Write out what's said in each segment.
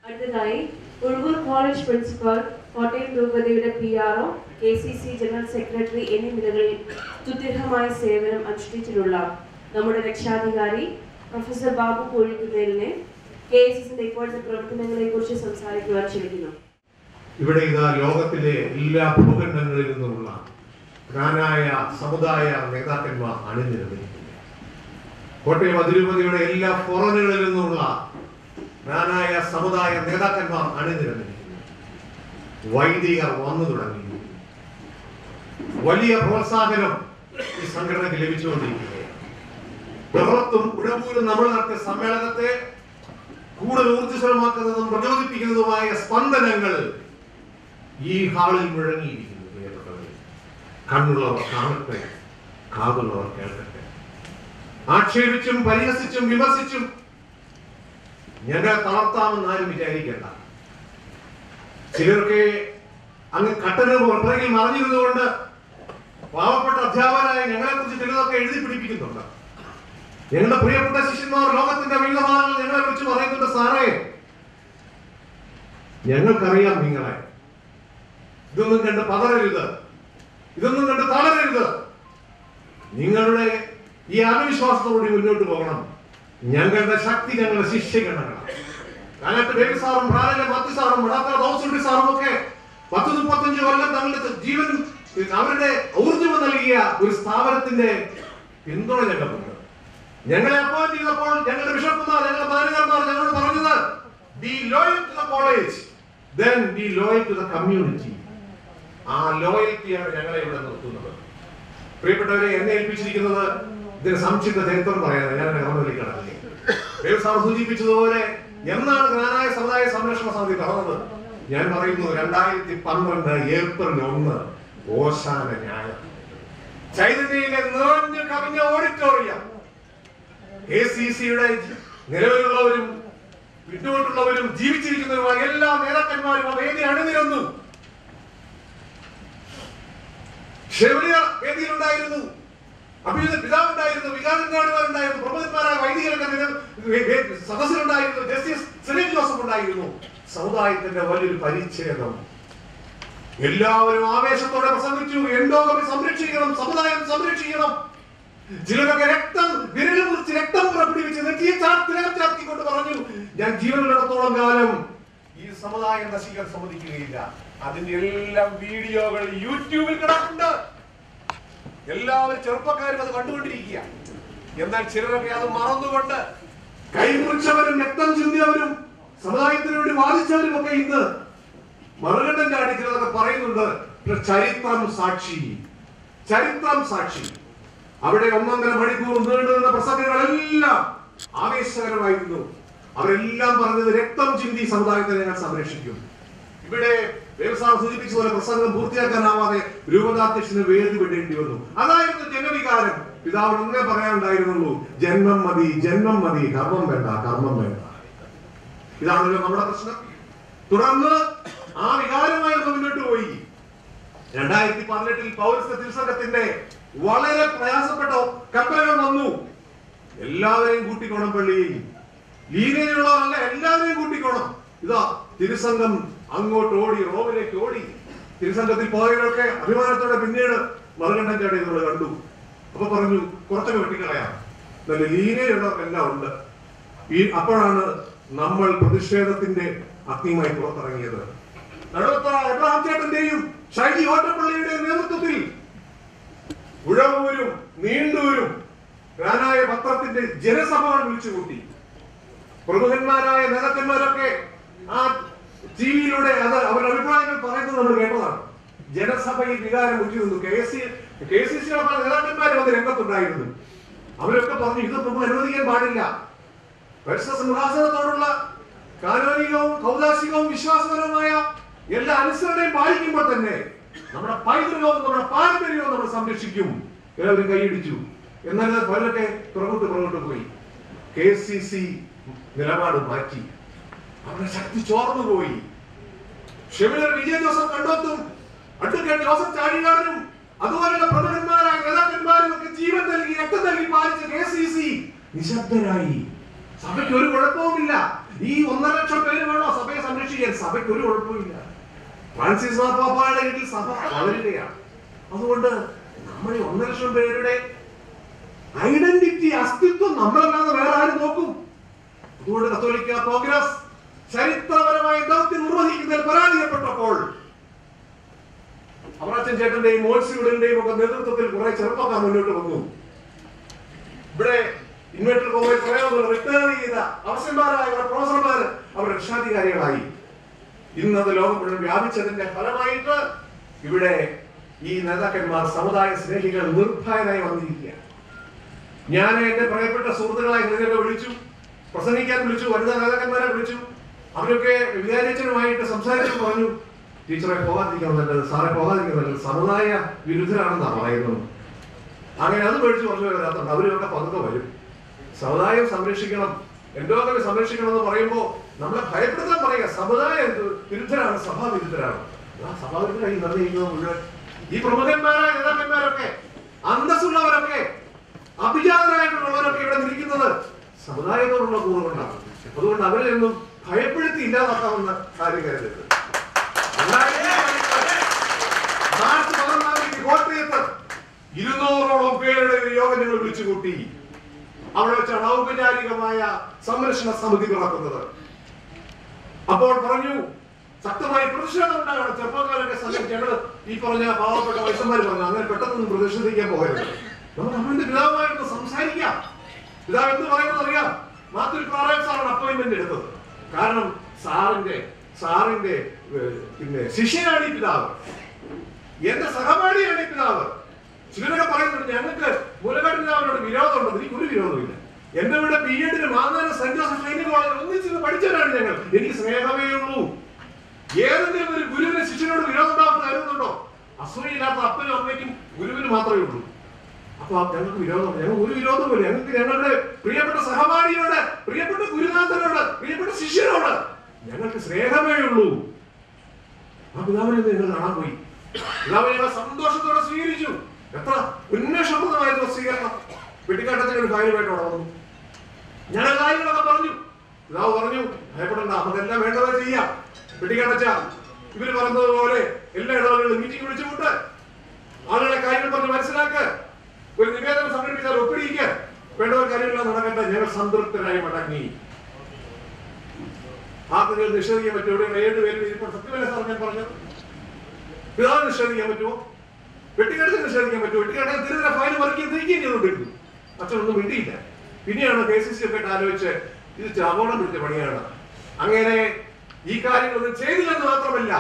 അടുത്തതായി Uzhavoor college principal, Kottayam രൂപതയുടെ PRO, KCC general secretary എന്നീ നിലകളിൽ സ്തുത്യർഹമായ സേവനം അനുഷ്ഠിച്ചിട്ടുള്ള നമ്മുടെ രക്ഷാധികാരി പ്രൊഫസർ ബാബു കോഴിക്കുന്നേലിനെ KCCയുടെ ഇപ്പോഴത്തെ പ്രവർത്തനങ്ങളെ കുറിച്ച് സംസാരിക്കുവാൻ ക്ഷണിക്കുന്നു. ഇവിടെ ഇതാ ലോകത്തിലെ എല്ലാ ഭൂഖണ്ഡങ്ങളിൽ നിന്നുമുള്ള പ്രധാനായ സമുദായ നേതാക്കന്മാർ അണിനിരന്നിരിക്കുന്നു. കോട്ടയം അതിരൂപതയുടെ എല്ലാ ഫോറനുകളിൽ നിന്നുമുള്ള പ്രധാനായ സമുദായ നേതാക്കന്മാർ അണിനിരന്നിരിക്കുന്നു. വൈദികർ വന്നു തുടങ്ങി. വലിയ പ്രോത്സാഹനം ഈ സംഘടനയ്ക്ക് ലഭിച്ചുകൊണ്ടിരിക്കുകയാണ്. ബഹളത്തും ഉടമ്പൂരും നമ്മൾ നടത്തിയ സമ്മേളനത്തെ കൂടുതൽ ഊർജ്ജസ്വലമാക്കുന്നതും പ്രചോദിപ്പിക്കുന്നതുമായ സ്പന്ദനങ്ങൾ ഈ ഹാളിൽ മുഴങ്ങിയിരിക്കുന്നു. പ്രിയപ്പെട്ടവരെ, കണ്ണുള്ളവർ കാണട്ടെ, കാതുള്ളവർ കേൾക്കട്ടെ. ആക്ഷേപിച്ചും പരിഹസിച്ചും വിമർശിച്ചും ഞങ്ങളെ തളർത്താമെന്ന് ആരും വിചാരിക്കേണ്ട. ചിലർക്ക് അങ്ങ് കട്ടന് പുറകിൽ മറിഞ്ഞിരുന്നുകൊണ്ട് പാവപ്പെട്ട അധ്യാപകരായ ഞങ്ങളെ കുറിച്ച് ചിലതൊക്കെ എഴുതി പിടിപ്പിക്കുന്നുണ്ട്. ഞങ്ങളുടെ പ്രിയപ്പെട്ട ശിഷ്യന്മാർ ലോകത്തിന്റെ വിവിധ ഭാഗങ്ങളിൽ ഞങ്ങളെ കുറിച്ച് പറയുന്നുണ്ട്, സാറേ ഞങ്ങൾക്കറിയാം നിങ്ങളെ, ഇതൊന്നും കണ്ട് പതറരുത്, ഇതൊന്നും കണ്ട് തളരരുത്, നിങ്ങളുടെ ഈ ആത്മവിശ്വാസത്തോടുകൂടി മുന്നോട്ട് പോകണം. ഞങ്ങളുടെ ശക്തി ഞങ്ങളുടെ ശിഷ്യഗണങ്ങളാണ്. കാലത്ത് ബേബി സാറും പ്രാരംഭ മത്തി സാറും വടാക്കര ദൗസുണ്ടി സാറും ഒക്കെ 10-35 കൊല്ലം തങ്ങളുടെ ജീവൻ അവരുടെ ഊർജ്ജം നൽകിയ ഒരു സ്ഥാപനത്തിന്റെ പിന്തുണ ഞങ്ങൾക്കുണ്ട്. ഞങ്ങളെ അപ്പോയിന്റ് ചെയ്തപ്പോൾ ഞങ്ങളുടെ ബിഷപ്പുമാർ, ഞങ്ങളുടെ മാനേജർമാർ ഞങ്ങളോട് പറഞ്ഞത്, be loyal to the college, then be loyal to the community. ആ ലോയൽറ്റിയാണ് ഞങ്ങളെ ഇവിടെ നിർത്തുന്നത്. പ്രിയപ്പെട്ടവരെ, എന്നെ ഏൽപ്പിച്ചിരിക്കുന്നത് ഇതിന് സംക്ഷിപ്ത ചരിത്രം പറയാതെ ഞാൻ കടന്നിലേക്ക് കടന്നില്ല. ദേവ് സാർ സൂചിപ്പിച്ചതുപോലെ എന്നാണ് ജ്ഞാനായ സമുദായ സംരക്ഷണ സമിതി കടന്നത്? ഞാൻ പറയുന്നു 2012 ഏപ്രിൽ 1 ഓശാന ഞായർ. ചൈതന്യയിലെ നിറഞ്ഞു കവിഞ്ഞ ഓഡിറ്റോറിയം KCCയുടെ നിലവിലുള്ളവരും വിട്ടുപോയിട്ടുള്ളവരും ജീവിച്ചിരിക്കുന്നവരുമായ എല്ലാ നേതാക്കന്മാരും ആ വേദി അണിനിരന്നു. വേദിയിലുണ്ടായിരുന്നു, അഭിജിത് പിതാവുണ്ടായിരുന്നു, വികാരങ്ങാടുകാരുണ്ടായിരുന്നു, പ്രമുഖന്മാരായ വൈദികരൊക്കെ സദസ്സിലുണ്ടായിരുന്നു, ജസ്റ്റിസ് സെലിൻ ജോസഫ് ഉണ്ടായിരുന്നു. സമുദായത്തിന്റെ വലിയൊരു പരിച്ഛേദം. എല്ലാവരും ആവേശത്തോടെ പ്രസംഗിച്ചു, എൻഡോഗമി സംരക്ഷിക്കണം, സമുദായം സംരക്ഷിക്കണം. ചിലരൊക്കെ രക്തം വിരൽ മുറിച്ച് രക്തം പുറപ്പെടുവിച്ച് നെറ്റിയെ ചാർത്തിക്കൊണ്ട് പറഞ്ഞു, ഞാൻ ജീവനുള്ളിടത്തോളം കാലം ഈ സമുദായം നശിക്കാൻ സമ്മതിക്കുകയില്ല. അതിന്റെ എല്ലാം വീഡിയോകൾ യൂട്യൂബിൽ കിടക്കുന്നുണ്ട്. എല്ലാവരും ചെറുപ്പക്കാരും അത് കണ്ടുകൊണ്ടിരിക്കുക. എന്നാൽ ചിലരൊക്കെ അത് മറന്നുകൊണ്ട് കൈമുറിച്ചവരും രക്തം ചിന്തിയവരും സമുദായത്തിന് വേണ്ടി വാദിച്ചവരും ഒക്കെ ഇന്ന് മറുകണ്ഠം ചാടി ചിലതൊക്കെ പറയുന്നുണ്ട്. ചരിത്രം സാക്ഷി, ചരിത്രം സാക്ഷി. അവിടെ 1.5 മണിക്കൂർ നീണ്ടുനിന്ന പ്രസംഗങ്ങളെല്ലാം ആവേശകരമായിരുന്നു. അവരെല്ലാം പറഞ്ഞത് രക്തം ചിന്തി സമുദായത്തെ ഞങ്ങൾ സംരക്ഷിക്കും. ഇവിടെ വ്യവസായം സൂചിപ്പിച്ചതുപോലെ പ്രസംഗം പൂർത്തിയാക്കാനാവാതെ രൂപതാധ്യക്ഷന് വേദി വിടേണ്ടി വന്നു. അതായിരുന്നു ജനവികാരം. പിതാവിന് ഒന്നേ പറയാനുണ്ടായിരുന്നുള്ളൂ, ജന്മം മതി, ജന്മം മതി, കർമ്മം വേണ്ട, കർമ്മം വേണ്ട. ഇതാണല്ലോ നമ്മുടെ പ്രശ്നം. തുടർന്ന് ആ വികാരമായി മുന്നോട്ട് പോയി. 2018 പൗരസ്ത്യ തിരുസംഘത്തിന്റെ വളരെ പ്രയാസപ്പെട്ട കപ്പലുകൾ വന്നു. എല്ലാവരെയും കൂട്ടിക്കോണം, പള്ളിയിൽ ലീനയിലുള്ളവരല്ല, എല്ലാവരെയും കൂട്ടിക്കോണം. ഇതാ തിരുസംഘം അങ്ങോട്ട് ഓടി, റോമിലേക്ക് ഓടി. തിരുസംഘത്തിൽ പോയവരൊക്കെ അഭിമാനത്തോടെ പിന്നീട് മറുകണ്ഠം ചാടി നമ്മൾ കണ്ടു. അപ്പൊ പറഞ്ഞു, കുറച്ചൊക്കെ വെട്ടിക്കളയാം, നല്ല ലീനയിലുള്ളവർക്കെല്ലാം ഉണ്ട്. അപ്പോഴാണ് നമ്മൾ പ്രതിഷേധത്തിന്റെ അഗ്നിയുമായി പുറത്തിറങ്ങിയത്. നടുവത്തറ എബ്രഹാം ചേട്ടന്റെയും ഷൈജി ഓട്ടപ്പള്ളിയുടെയും നേതൃത്വത്തിൽ ഉഴവൂരും നീണ്ടൂരും ജ്ഞാനായ പത്രത്തിന്റെ ജനസഭകൾ വിളിച്ചുകൂട്ടി. പ്രമുഖന്മാരായ നേതാക്കന്മാരൊക്കെ ആ ടിവിയിലൂടെ അത് അവരുടെ അഭിപ്രായങ്ങൾ പറയുന്നത് നമ്മൾ കേട്ടതാണ്. ജനസഭയിൽ വികാരം ഉറ്റി നിന്നു. KCC നേതാക്കന്മാർ വന്ന് രംഗത്തുണ്ടായിരുന്നു. അവരൊക്കെ പറഞ്ഞു, ഇത് നമ്മൾ അനുവദിക്കാൻ പാടില്ല. പരിശുദ്ധ സിംഹാസനത്തോടുള്ള കാനോനികവും കൗദാശികവും വിശ്വാസപരമായ എല്ലാ അനുസരണയും പാലിക്കുമ്പോൾ തന്നെ നമ്മുടെ പൈതൃകവും നമ്മുടെ പാരമ്പര്യവും നമ്മൾ സംരക്ഷിക്കും. എല്ലാവരും കൈയടിച്ചു. എന്നാൽ പലരൊക്കെ പുറകോട്ട് പോയി. KCC നിലപാട് മാറ്റി. അവരുടെ ശക്തി ചോർന്നു പോയി. ഷെമിലർ വിജയ ജോസഫ് കണ്ടോത്തും അഡ്വക്കേറ്റ് ജോസഫ് ചാഴികാടനും അതുപോലുള്ള പ്രമുഖന്മാരായ നേതാക്കന്മാരും ഒക്കെ ജീവൻ നൽകി രക്തം നൽകി പാലിച്ച KCC നിശബ്ദരായി. സഭയ്ക്ക് ഒരു കുഴപ്പവുമില്ല. ഈ 1.5 ലക്ഷം പേര് വേണോ സഭയെ സംരക്ഷിക്കാൻ? സഭയ്ക്ക് ഒരു കുഴപ്പമില്ല. ഫ്രാൻസിസ് മാർപ്പാപ്പയുടെ കീഴിൽ സഭ വളരുകയാണ്. അതുകൊണ്ട് നമ്മൾ ഈ 1.5 ലക്ഷം പേരുടെ ഐഡന്റിറ്റി, അസ്തിത്വം നമ്മളല്ലാതെ വേറെ ആരും നോക്കും? അതുകൊണ്ട് കത്തോലിക്ക കോൺഗ്രസ് ചരിത്രപരമായ ദൗത്യം നിർവഹിക്കുന്നതിൽ പരാജയപ്പെട്ടപ്പോൾ അവറാച്ചൻ ചേട്ടന്റെയും മോൾസിയുടെയും ഒക്കെ നേതൃത്വത്തിൽ കുറെ ചെറുപ്പക്കാർ മുന്നോട്ട് വന്നു. ഇവിടെ ഇൻവെർട്ടർ കോളേജ് പറയാനുള്ള റിട്ടയർ ചെയ്ത അവസരന്മാരായ പ്രൊഫസർമാർ അവർ രക്ഷാധികാരികളായി. ഇന്നത് ലോകം മുഴുവൻ വ്യാപിച്ചതിന്റെ ഫലമായിട്ട് ഇവിടെ ഈ നേതാക്കന്മാർ, സമുദായ സ്നേഹികൾ നിർഭയരായി വന്നിരിക്കുക. ഞാൻ എന്റെ പ്രിയപ്പെട്ട സുഹൃത്തുക്കളായി ഹൃദയത്തെ വിളിച്ചു, പ്രസംഗിക്കാൻ വിളിച്ചു, വനിതാ നേതാക്കന്മാരെ വിളിച്ചു. അവരൊക്കെ വിദ്യാലയച്ചനുമായിട്ട് സംസാരിച്ചു പറഞ്ഞു, ടീച്ചറെ പോകാതിരിക്കാൻ നല്ലത്, സാറെ പോകാതിരിക്കാൻ നല്ലത്, സമുദായ വിരുദ്ധരാണെന്നാണ് പറയുന്നത്. അങ്ങനെ അത് മേടിച്ച് കുറച്ച് വരാത്തുണ്ട്. അവരൊക്കെ പതുക്കെ വരും. സമുദായം സംരക്ഷിക്കണം, എൻഡോഗമി സംരക്ഷിക്കണം എന്ന് പറയുമ്പോൾ നമ്മളെ ഭയപ്പെടുത്താൻ പറയുക സമുദായ വിരുദ്ധരാണ്, സഭാ വിരുദ്ധരാണ്. ആ സഭാ വിരുദ്ധരായി നിർണ്ണയിക്കുന്നത് മുഴുവൻ ഈ പ്രമുഖന്മാരായ നേതാക്കന്മാരൊക്കെ, അന്തസ്സുള്ളവരൊക്കെ, അഭിജാതരായിട്ടുള്ളവരൊക്കെ ഇവിടെ നിൽക്കുന്നത് സമുദായത്തോടുള്ള കൂറുകൊണ്ടാണ്. അതുകൊണ്ട് അവരെ ഒന്നും ഭയപ്പെടുത്തി ഇല്ലാതാക്കാമെന്ന കാര്യം കരുതരുത്. മാർച്ച് 14 കോട്ടയത്ത് 200ഓളം പേരുടെ യോഗം ഞങ്ങൾ വിളിച്ചുകൂട്ടി. അവിടെ വെച്ചാണ് ഔപചാരികമായ സംരക്ഷണ സമിതി പിറക്കുന്നത്. അപ്പോൾ പറഞ്ഞു ശക്തമായ പ്രതിഷേധം ഉണ്ടാകണം. ചെറുപ്പക്കാരൊക്കെ സമയത്ത് ഞങ്ങൾ ഈ പറഞ്ഞ പാവപ്പെട്ട വയസ്സന്മാർ പറഞ്ഞു അങ്ങനെ പെട്ടെന്നൊന്നും പ്രതിഷേധിക്കാൻ പോകരുത്, നമുക്ക് അവന്റെ പിതാവുമായിട്ട് സംസാരിക്കാം. പിതാവ് എന്ത് പറയുന്നത് അറിയാം? മാത്യു ക്ലാറൻസ് സാറാണ് അപ്പോയിന്റ്മെന്റ് എടുത്തത്. കാരണം സാറിന്റെ പിന്നെ ശിഷ്യനാണ് ഈ പിതാവ്, എന്റെ സഹപാഠിയാണ് ഈ പിതാവ്. ചിലരൊക്കെ പറയുന്നുണ്ട് ഞങ്ങൾക്ക് മൂലക്കാട് പിതാവിനോട് വിരോധമുണ്ടെന്ന്. എനിക്കൊരു വിരോധമില്ല. എന്റെ ഇവിടെ BEd Mannanam saint Joseph training കോളേജിൽ ഒന്നിച്ച് പഠിച്ചവരാണ് ഞങ്ങൾ. എനിക്ക് സ്നേഹമേ ഉള്ളൂ. ഏതെങ്കിലും ഒരു ഗുരുവിന് ശിഷ്യനോട് വിരോധം ഉണ്ടാവുന്ന കരുതുന്നുണ്ടോ? അസൂയില്ലാത്ത അപ്പനും അമ്മയ്ക്കും ഗുരുവിന് മാത്രമേ ഉള്ളൂ. അപ്പൊ ഞങ്ങൾക്ക് വിരോധം, ഞങ്ങൾ ഒരു വിരോധമില്ല. ഞങ്ങൾക്ക് ഞങ്ങളുടെ പ്രിയപ്പെട്ട സഹപാഠിയോട്, പ്രിയപ്പെട്ട ഗുരുനാഥനോട്, പ്രിയപ്പെട്ട ശിഷ്യനോട് ഞങ്ങൾക്ക് സ്നേഹമേ ഉള്ളൂ. ആ പിതാവിനെ നിങ്ങൾ കാണാൻ പോയി. പിതാവിനെ ഞങ്ങൾ സന്തോഷത്തോടെ സ്വീകരിച്ചു. എത്ര ഉന്മേഷപ്രദമായിരുന്നു സ്വീകരണം. വെട്ടിക്കാട്ടത്തിന് ഒരു കാര്യമായിട്ട് അവിടെ വന്നു. ഞങ്ങൾ കാര്യങ്ങളൊക്കെ പറഞ്ഞു. പിതാവ് പറഞ്ഞു ഭയപ്പെടണ്ട, നമുക്കെല്ലാം വേണ്ടത് ചെയ്യാം. വെട്ടിക്കാട്ടച്ച ഇവര് പറഞ്ഞതുപോലെ എല്ലാ ഇടവകളിലും മീറ്റിംഗ് വിളിച്ചുകൊണ്ട് ആളുകളെ കാര്യങ്ങൾ പറഞ്ഞ് മനസ്സിലാക്ക്, ഒരു നിവേദനം സംഘടിപ്പിച്ചാൽ ഒപ്പിടിയിക്ക്, വേണ്ടവർ കാര്യങ്ങളെല്ലാം നടക്കട്ടെ. ഞങ്ങൾ സംതൃപ്തരായി മടങ്ങി. ആർക്കെങ്കിലും നിഷേധിക്കാൻ പറ്റുമോ? ഇവിടെ 7 പേര് ഇരിപ്പോൾ സത്യമല്ല സാർ ഞാൻ പറഞ്ഞത്. പിതാവ് നിഷേധിക്കാൻ പറ്റുമോ? വെട്ടിക്കാട്ടത്തിന് നിഷേധിക്കാൻ പറ്റുമോ? വെട്ടിക്കാട്ടൻ തിരുതര ഫയൽ വർക്ക് തിരിക്കുകയും ചെയ്തുകൊണ്ടിരുന്നു. അച്ഛനൊന്നും മിണ്ടിയില്ല. പിന്നെയാണ് KCC ഒക്കെ ആലോചിച്ച് ഇത് അപകടം പിടിച്ച പണിയാണ്. അങ്ങനെ ഈ കാര്യങ്ങളൊന്നും ചെയ്തില്ലെന്ന് മാത്രമല്ല,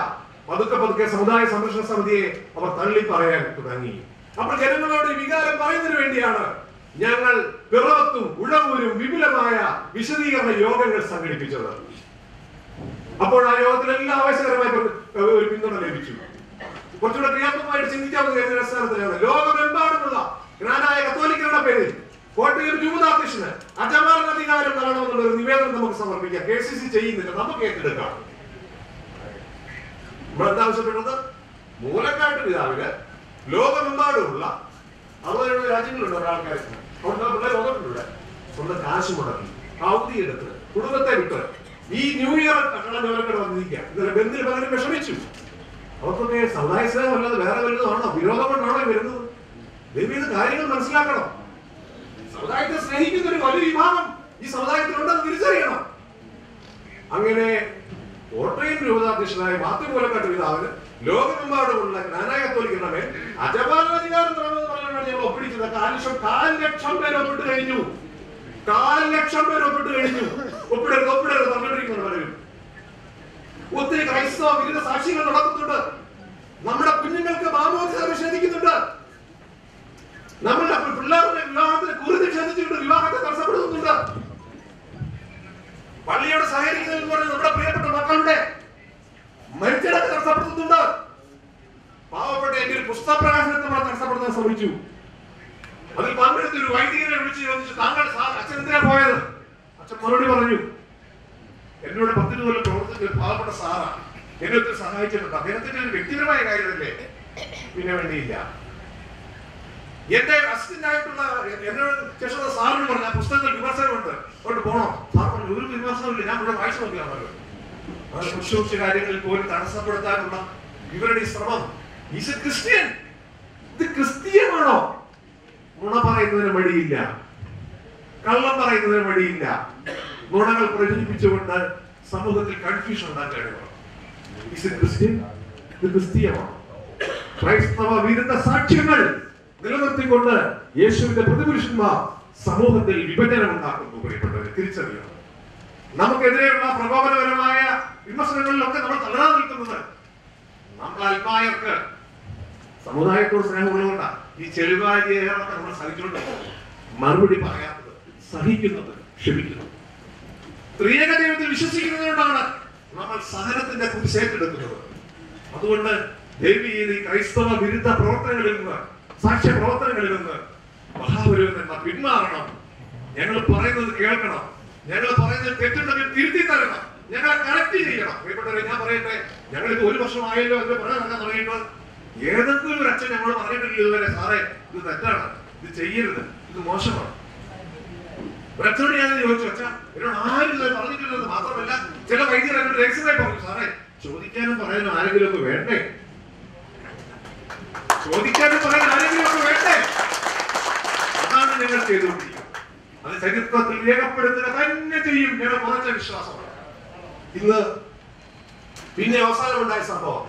പതുക്കെ സമുദായ സംരക്ഷണ സമിതിയെ അവർ തള്ളി പറയാൻ തുടങ്ങി. അപ്പോൾ ജനങ്ങളോട് വികാരം പറയുന്നതിന് വേണ്ടിയാണ് ഞങ്ങൾ പിറവത്തും ഉഴവൂരും വിപുലമായ വിശദീകരണ യോഗങ്ങൾ സംഘടിപ്പിച്ചത്. അപ്പോൾ ആ യോഗത്തിൽ എല്ലാ ആവശ്യകരമായ ഒരു പിന്തുണ ലഭിച്ചു. കുറച്ചുകൂടെ ക്രിയാത്മകമായിട്ട് ചിന്തിക്കാവുന്ന കരുതുന്ന അടിസ്ഥാനത്തിലാണ് ലോകമെമ്പാടുമുള്ള ജ്ഞാനായ കത്തോലിക്കരുടെ പേരിൽ കോട്ടയം രൂപതാധ്യക്ഷന് അജപാലന അധികാരം നൽകണമെന്നുള്ള ഒരു നിവേദനം നമുക്ക് സമർപ്പിക്കാം. KCC ചെയ്യുന്നില്ല, നമുക്ക് ഏറ്റെടുക്കാം. നമ്മൾ എന്താ ആവശ്യപ്പെട്ടത്? മൂലക്കാട്ട് പിതാവിന് ലോകമെമ്പാടുമുള്ള 60 രാജ്യങ്ങളുണ്ട് ഒരാൾക്കാർ. അവിടെ പിള്ളേർ വന്നിട്ടുണ്ട്. സ്വന്തം കാശ് മുടക്കി അവധിയെടുത്ത് കുടുംബത്തെ വിട്ട് ഈ ന്യൂ ഇയർ കടന്നവരൊക്കെ വന്നിരിക്കുക. ഇന്നലെ ബന്ധുവിൽ പലരും വിഷമിച്ചു. അവർക്കൊക്കെ സമുദായ സ്നേഹം അല്ലാതെ വേറെ വലുതാണോ? വിരോധം കൊണ്ടാണോ വരുന്നത്? ദൈവം കാര്യങ്ങൾ മനസ്സിലാക്കണം. സമുദായത്തെ സ്നേഹിക്കുന്ന ഒരു വലിയ വിഭാഗം ഈ സമുദായത്തിലുണ്ടെന്ന് തിരിച്ചറിയണം. അങ്ങനെ കോട്ടയം രൂപതാധ്യക്ഷനായ മാത്യു മൂലക്കാട്ട് പിതാവിന് ലോകമെമ്പാടുമുള്ള ജ്ഞാനായ കത്തോലിക്കരുടെ മേൽ അജപാലനാധികാരം തരണമെന്ന് പറഞ്ഞാണ് ഞങ്ങൾ ഒപ്പിടിച്ചത്. 4 ലക്ഷം പേര് ഒപ്പിട്ട് കഴിഞ്ഞു. 4 ലക്ഷം പേര് ഒപ്പിട്ട് കഴിഞ്ഞു. ഒപ്പിടരുത് പറഞ്ഞിരിക്കുന്നു പലരും. ഒത്തിരി ക്രൈസ്തവ വിരുദ്ധ സാക്ഷികൾ നടത്തുന്നുണ്ട്. നമ്മുടെ കുഞ്ഞുങ്ങൾക്ക് മാമോദിസ നിഷേധിക്കുന്നുണ്ട്. നമ്മളുടെ പിള്ളേരുടെ വിവാഹത്തിന് കുറി നിഷേധിച്ചുകൊണ്ട് വിവാഹത്തെ തടസ്സപ്പെടുത്തുന്നുണ്ട്. പള്ളിയോട് സഹകരിക്കുന്നതെന്ന് പറഞ്ഞ് നമ്മുടെ പ്രിയപ്പെട്ട മക്കളുടെ മരിച്ചടക്ക് തടസ്സപ്പെടുത്തുന്നുണ്ട്. പാവപ്പെട്ട എന്റെ ഒരു പുസ്തക പ്രകാശനത്തെ തടസ്സപ്പെടുത്താൻ ശ്രമിച്ചു. അതിൽ പങ്കെടുത്ത ഒരു വൈദികനെ വിളിച്ച് ചോദിച്ചു, താങ്കൾ അച്ഛൻ എന്തിനാ പോയത്? അച്ഛൻ മറുപടി പറഞ്ഞു, എന്നോട് 10 കൊല്ലം പ്രവർത്തിച്ച പാവപ്പെട്ട സാറാ, എന്നെ ഒത്തിരി സഹായിച്ചിട്ടുണ്ട്. അദ്ദേഹത്തിന്റെ ഒരു വ്യക്തിപരമായ കാര്യമല്ലേ, പിന്നെ വേണ്ടിയില്ല. എന്റെ അസിസ്റ്റന്റ് ആയിട്ടുള്ള എന്നോട് ശേഷം സാറിന് പറഞ്ഞ പുസ്തകത്തിൽ വിമർശനമുണ്ട്, അതുകൊണ്ട് പോണോ? സാർ പറഞ്ഞു ഒരു വിമർശനമില്ല. ഞാൻ ഇവിടെ വായിച്ചു നോക്കിയാണല്ലോ. ശുശ്രൂഷ കാര്യങ്ങളിൽ പോലും തടസ്സപ്പെടുത്താനുള്ള ഇവരുടെ ശ്രമം. Is A Christian. ഇത് ക്രിസ്തീയമാണോ? നുണ പറയുന്നതിന് മടിയില്ല, കള്ളം പറയുന്നതിന് മടിയില്ല, നുണകൾ പ്രചരിപ്പിച്ചുകൊണ്ട് സമൂഹത്തിൽ കൺഫ്യൂഷൻ ഉണ്ടാക്കുകയാണ്. Is A Christian. ഇത് ക്രിസ്തീയമാണ്. ക്രൈസ്തവ വിരുദ്ധ സാക്ഷ്യങ്ങൾ നിലനിർത്തിക്കൊണ്ട് യേശുവിന്റെ പ്രതിപുരുഷന്മാർ സമൂഹത്തിൽ വിഭജനം ഉണ്ടാക്കുന്നു. പ്രിയപ്പെട്ടവരെ, തിരിച്ചറിയണം. നമുക്കെതിരെയുള്ള പ്രകോപനപരമായ വിമർശനങ്ങളിലൊക്കെ നമ്മൾ തളരാതെ നിൽക്കുന്നത് നമ്മൾ അൽമായർക്ക് സമുദായത്തോട് സ്നേഹമുള്ളതുകൊണ്ടാണ്. ഈ ചെളിവാരിയേറൊക്കെ നമ്മൾ സഹിച്ചുകൊണ്ട് മറുപടി പറയാത്തത്, സഹിക്കുന്നത്, ക്ഷമിക്കുന്നത്. ത്രിയേക ദൈവത്തിൽ വിശ്വസിക്കുന്നതുകൊണ്ടാണ് നമ്മൾ സഹനത്തിന്റെ കുരിശേറ്റെടുക്കുന്നത്. അതുകൊണ്ട് ദൈവീയ ക്രൈസ്തവ വിരുദ്ധ പ്രവർത്തനങ്ങളിൽ നിന്ന്, സാക്ഷ്യ പ്രവർത്തനങ്ങളിൽ നിന്ന് മഹാപുരോഹിതന്മാർ പിന്മാറണം. ഞങ്ങൾ പറയുന്നത് കേൾക്കണം. ഞങ്ങൾ പറയുന്നത് തെറ്റുണ്ടെങ്കിൽ തിരുത്തി തരണം. ഞങ്ങളെ കറക്റ്റ് ചെയ്യണം. പ്രിയപ്പെട്ടവരെ, ഞാൻ പറയട്ടെ, ഞങ്ങളിത് 1 വർഷമായല്ലോ അതിന്റെ പറയാൻ തുടങ്ങിയിട്ട് ഏതെങ്കിലും ഒരു അച്ഛൻ ഞങ്ങൾ പറഞ്ഞിട്ടില്ല ഇതുവരെ, സാറേ ഇത് തെറ്റാണ്, ഇത് ചെയ്യരുത്, ഇത് മോശമാണ്. ഒരച്ഛനോട് ഞാൻ ചോദിച്ചു, അച്ഛാ എന്നോട് ആരും ഇത് പറഞ്ഞിട്ടില്ലെന്ന് മാത്രമല്ല, ചില വൈദ്യർ എന്നോട് രഹസ്യമായി പറഞ്ഞു, സാറേ ചോദിക്കാനും പറയാനും ആരെങ്കിലും ഒക്കെ വേണ്ടേ, ചോദിക്കാനും പറയാൻ ആരെങ്കിലും ഒക്കെ വേണ്ടേ. അതാണ് ഞങ്ങൾ ചെയ്തുകൊണ്ടിരിക്കുന്നത്. അത് ചരിത്രത്തിൽ രേഖപ്പെടുത്തുക തന്നെ ചെയ്യും. ഞങ്ങൾ കുറച്ച വിശ്വാസമാണ്. ഇന്ന് പിന്നെ അവസാനമുണ്ടായ സംഭവം,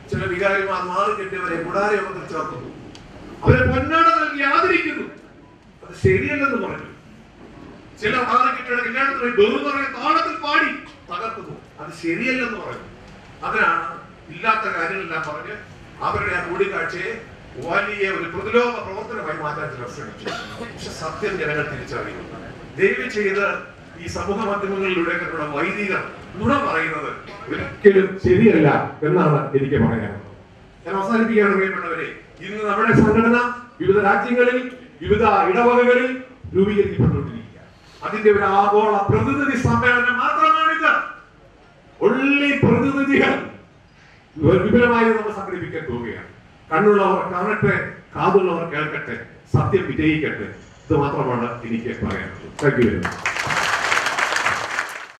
ചില വികാരിമാർ മാറി കെട്ടിയവരെ കുടാരയോഗത്തിൽ ചേർക്കുന്നു, അവരെ പൊന്നാട നൽകി ആദരിക്കുന്നു. അത് ശരിയല്ലെന്ന് പറഞ്ഞു. ചില മാറി കെട്ടിയുടെ കല്യാണത്തിന് ബഹുമതി താളത്തിൽ പാടി തകർക്കുന്നു. അത് ശരിയല്ലെന്ന് പറഞ്ഞു. അതിനാണ് ഇല്ലാത്ത കാര്യങ്ങളെല്ലാം പറഞ്ഞ് അവരുടെ ആ കൂടിക്കാഴ്ചയെ വലിയ ഒരു പ്രതിലോമ പ്രവർത്തനമായി മാറ്റാൻ ചിലർ ശ്രമിച്ചു. പക്ഷെ സത്യം ജനങ്ങൾ തിരിച്ചറിയുന്നു. ദയവ് ചെയ്ത് ഈ സമൂഹ മാധ്യമങ്ങളിലൂടെ വൈദികർ നുണ പറയുന്നത് ഒരിക്കലും ശരിയല്ല എന്നാണ് എനിക്ക് പറയാനുള്ളത്. ഞാൻ അവസാനിപ്പിക്കുകയാണ് പ്രിയപ്പെട്ടവരെ. ഇന്ന് നമ്മുടെ സംഘടന വിവിധ രാജ്യങ്ങളിൽ, വിവിധ ഇടവകകളിൽ രൂപീകരിക്കപ്പെട്ടുകൊണ്ടിരിക്കുക. അതിന്റെ ഒരു ആഗോള പ്രതിനിധി സമ്മേളനം മാത്രമാണിത്. ഒള്ളി പ്രതിനിധികൾ വിപുലമായി നമ്മൾ സംഘടിപ്പിക്കാൻ പോവുകയാണ്. കണ്ണുള്ളവർ കാണട്ടെ, കാതുള്ളവർ കേൾക്കട്ടെ, സത്യം വിജയിക്കട്ടെ. ഇത് മാത്രമാണ് എനിക്ക് പറയാനുള്ളത്. Thank you very much.